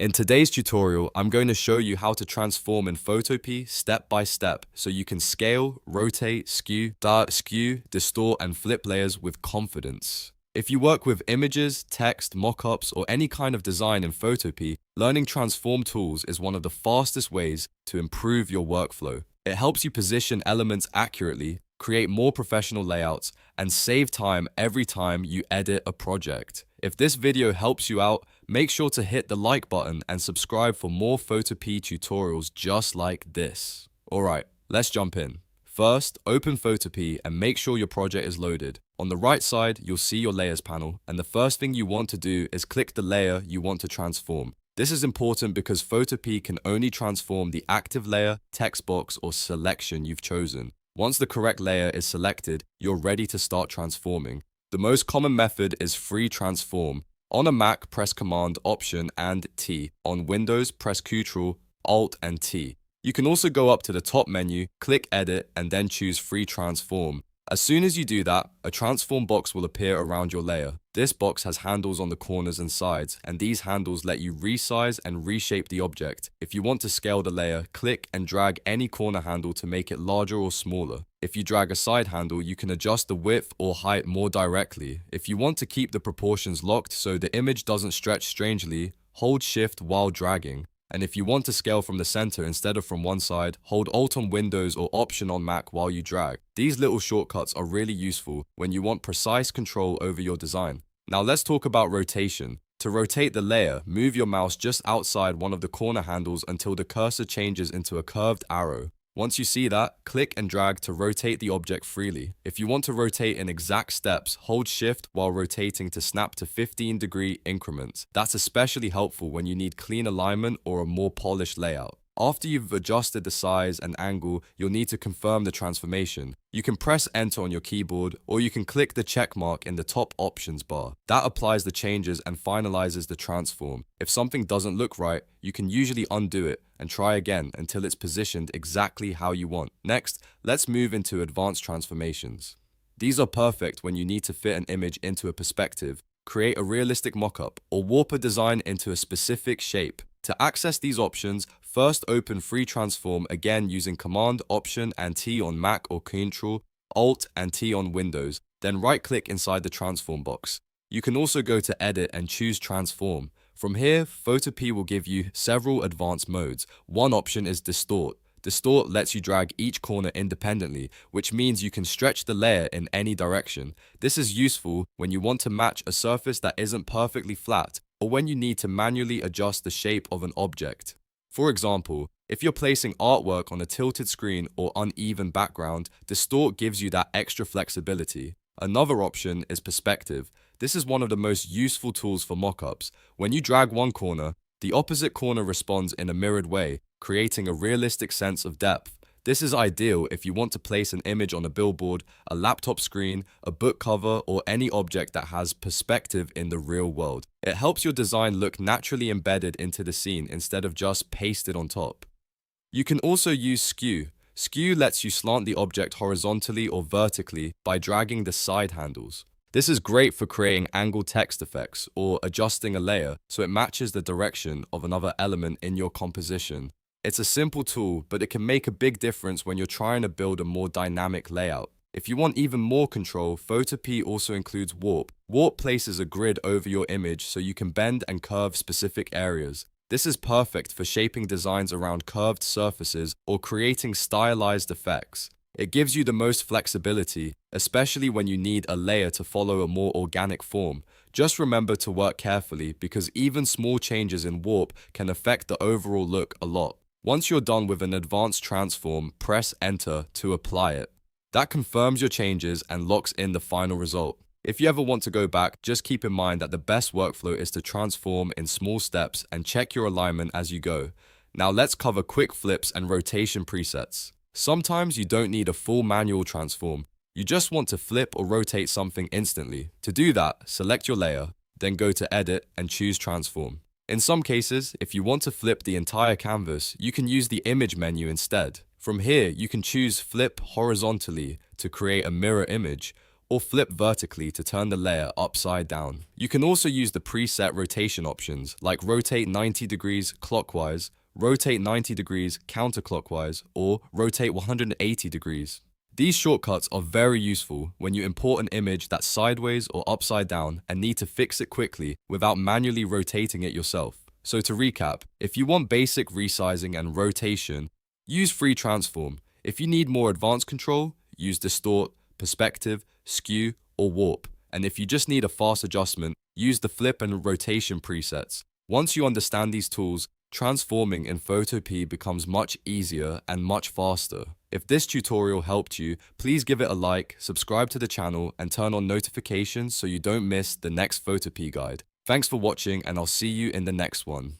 In today's tutorial, I'm going to show you how to transform in Photopea step by step so you can scale, rotate, skew, distort, and flip layers with confidence. If you work with images, text, mockups, or any kind of design in Photopea, learning transform tools is one of the fastest ways to improve your workflow. It helps you position elements accurately, create more professional layouts, and save time every time you edit a project. If this video helps you out, make sure to hit the like button and subscribe for more Photopea tutorials just like this. Alright, let's jump in. First, open Photopea and make sure your project is loaded. On the right side, you'll see your layers panel, and the first thing you want to do is click the layer you want to transform. This is important because Photopea can only transform the active layer, text box, or selection you've chosen. Once the correct layer is selected, you're ready to start transforming. The most common method is free transform. On a Mac, press Command, Option, and T. On Windows, press Ctrl, Alt, and T. You can also go up to the top menu, click Edit, and then choose Free Transform. As soon as you do that, a transform box will appear around your layer. This box has handles on the corners and sides, and these handles let you resize and reshape the object. If you want to scale the layer, click and drag any corner handle to make it larger or smaller. If you drag a side handle, you can adjust the width or height more directly. If you want to keep the proportions locked so the image doesn't stretch strangely, hold Shift while dragging. And if you want to scale from the center instead of from one side, hold Alt on Windows or Option on Mac while you drag. These little shortcuts are really useful when you want precise control over your design. Now let's talk about rotation. To rotate the layer, move your mouse just outside one of the corner handles until the cursor changes into a curved arrow. Once you see that, click and drag to rotate the object freely. If you want to rotate in exact steps, hold Shift while rotating to snap to 15-degree increments. That's especially helpful when you need clean alignment or a more polished layout. After you've adjusted the size and angle, you'll need to confirm the transformation. You can press Enter on your keyboard, or you can click the check mark in the top options bar. That applies the changes and finalizes the transform. If something doesn't look right, you can usually undo it and try again until it's positioned exactly how you want. Next, let's move into advanced transformations. These are perfect when you need to fit an image into a perspective, create a realistic mockup, or warp a design into a specific shape. To access these options, first open Free Transform again using Command, Option, and T on Mac or Ctrl, Alt, and T on Windows, then right-click inside the transform box. You can also go to Edit and choose Transform. From here, Photopea will give you several advanced modes. One option is Distort. Distort lets you drag each corner independently, which means you can stretch the layer in any direction. This is useful when you want to match a surface that isn't perfectly flat, or when you need to manually adjust the shape of an object. For example, if you're placing artwork on a tilted screen or uneven background, Distort gives you that extra flexibility. Another option is Perspective. This is one of the most useful tools for mockups. When you drag one corner, the opposite corner responds in a mirrored way, creating a realistic sense of depth. This is ideal if you want to place an image on a billboard, a laptop screen, a book cover, or any object that has perspective in the real world. It helps your design look naturally embedded into the scene instead of just pasted on top. You can also use Skew. Skew lets you slant the object horizontally or vertically by dragging the side handles. This is great for creating angled text effects or adjusting a layer so it matches the direction of another element in your composition. It's a simple tool, but it can make a big difference when you're trying to build a more dynamic layout. If you want even more control, Photopea also includes Warp. Warp places a grid over your image so you can bend and curve specific areas. This is perfect for shaping designs around curved surfaces or creating stylized effects. It gives you the most flexibility, especially when you need a layer to follow a more organic form. Just remember to work carefully because even small changes in Warp can affect the overall look a lot. Once you're done with an advanced transform, press Enter to apply it. That confirms your changes and locks in the final result. If you ever want to go back, just keep in mind that the best workflow is to transform in small steps and check your alignment as you go. Now let's cover quick flips and rotation presets. Sometimes you don't need a full manual transform. You just want to flip or rotate something instantly. To do that, select your layer, then go to Edit and choose Transform. In some cases, if you want to flip the entire canvas, you can use the Image menu instead. From here, you can choose Flip horizontally to create a mirror image, or flip vertically to turn the layer upside down. You can also use the preset rotation options like rotate 90 degrees clockwise, rotate 90 degrees counterclockwise, or rotate 180 degrees. These shortcuts are very useful when you import an image that's sideways or upside down and need to fix it quickly without manually rotating it yourself. So to recap, if you want basic resizing and rotation, use free transform. If you need more advanced control, use distort, perspective, skew, or warp. And if you just need a fast adjustment, use the flip and rotation presets. Once you understand these tools, transforming in Photopea becomes much easier and much faster. If this tutorial helped you, please give it a like, subscribe to the channel, and turn on notifications so you don't miss the next Photopea guide. Thanks for watching, and I'll see you in the next one.